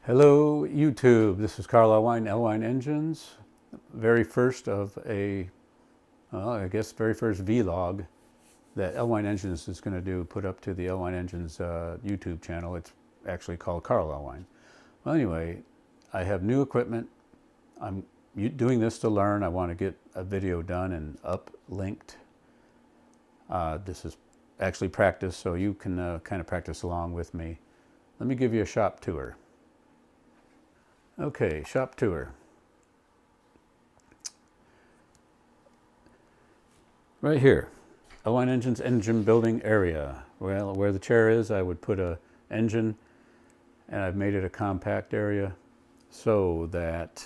Hello YouTube, this is Carl Ellwein, Ellwein Engines. Very first of a, well, I guess very first vlog that Ellwein Engines is going to do, put up to the Ellwein Engines YouTube channel. It's actually called Carl Ellwein. Well anyway, I have new equipment. I'm doing this to learn. I want to get a video done and linked. This is actually practice, so you can kind of practice along with me. Let me give you a shop tour. Okay, shop tour. Right here, Ellwein Engines engine building area. Well, where the chair is, I would put a engine, and I've made it a compact area so that,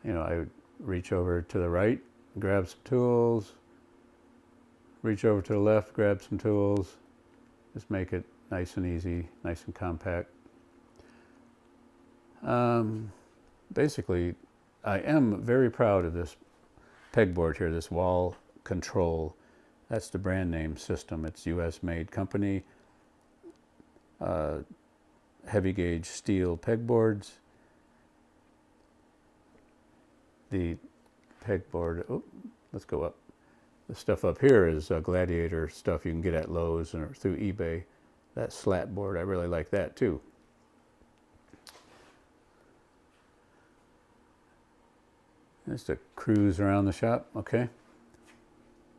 you know, I would reach over to the right, grab some tools, reach over to the left, grab some tools, just make it nice and easy, nice and compact. Basically, I am very proud of this pegboard here, this wall control. That's the brand name system. It's US made company. Heavy gauge steel pegboards. The pegboard, oh, let's go up. The stuff up here is Gladiator stuff you can get at Lowe's or through eBay. That slat board, I really like that too. Just a cruise around the shop, okay.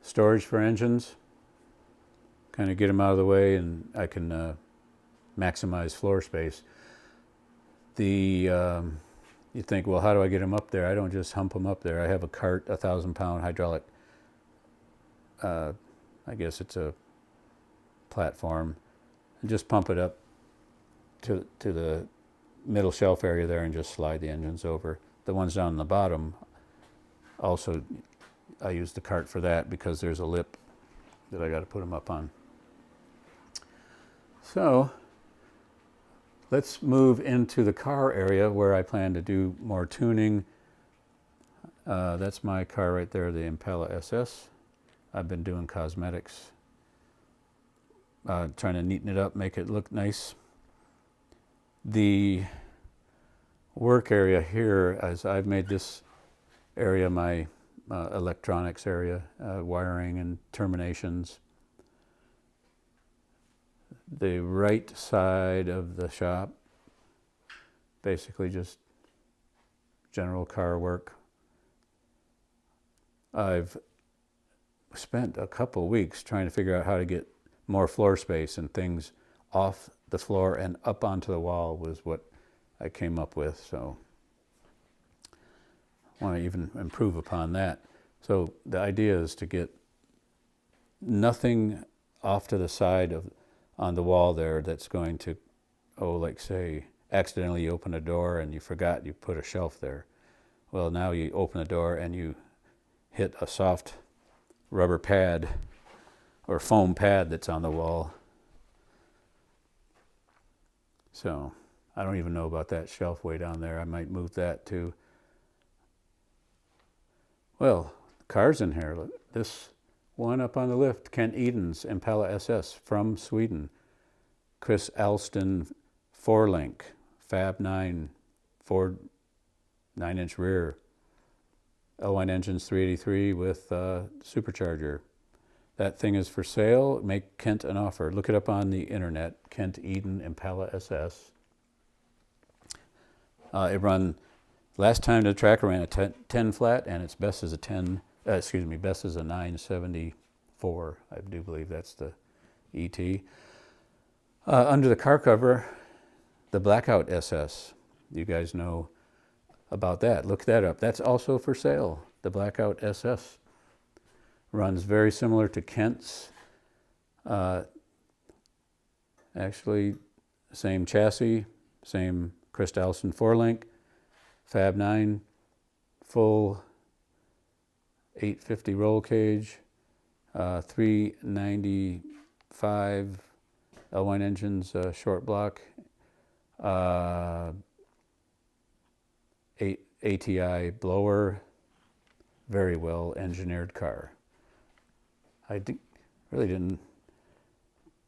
Storage for engines. Kind of get them out of the way and I can maximize floor space. You think, well, how do I get them up there? I don't just hump them up there. I have a cart, 1,000-pound hydraulic, I guess it's a platform, and just pump it up to the middle shelf area there and just slide the engines over. The ones down on the bottom, also I use the cart for that because there's a lip that I got to put them up on. So let's move into the car area where I plan to do more tuning. That's my car right there, the Impala SS. I've been doing cosmetics, trying to neaten it up, make it look nice. The work area here, as I've made this area my electronics area, wiring and terminations. The right side of the shop, basically just general car work. I've spent a couple weeks trying to figure out how to get more floor space and things off the floor and up onto the wall was what I came up with, so I want to even improve upon that. So the idea is to get nothing off to the side on the wall there that's going to, like say, accidentally you open a door and you forgot you put a shelf there. Well, now you open the door and you hit a soft rubber pad or foam pad that's on the wall. So I don't even know about that shelf way down there. I might move that too. Well, cars in here. Look, this one up on the lift, Kent Eden's Impala SS from Sweden. Chris Alston 4-link, Fab 9, Ford 9-inch rear. Ellwein Engines 383 with supercharger. That thing is for sale. Make Kent an offer. Look it up on the internet, Kent Eden Impala SS. It run, last time the tracker ran a 10 flat, and its best is a 974. I do believe that's the ET. Under the car cover, the Blackout SS. You guys know about that. Look that up. That's also for sale. The Blackout SS runs very similar to Kent's. Actually, same chassis, same Chris Alston 4-link, Fab 9, full 850 roll cage, 395 Ellwein Engines short block, ATI blower, very well engineered car. I really didn't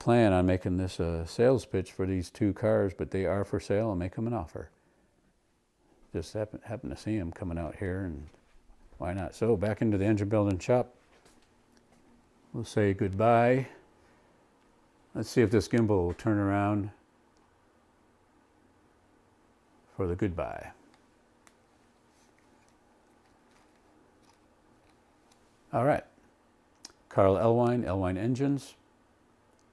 plan on making this a sales pitch for these two cars, but they are for sale. I'll make them an offer. Just happen to see them coming out here, and why not? So back into the engine building shop. We'll say goodbye. Let's see if this gimbal will turn around for the goodbye. All right. Carl Ellwein, Ellwein Engines.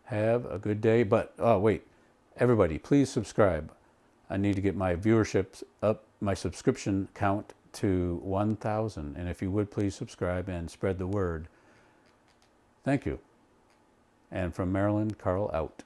Have a good day. But, oh, wait. Everybody, please subscribe. I need to get my viewership up, my subscription count to 1,000. And if you would, please subscribe and spread the word. Thank you. And from Maryland, Carl out.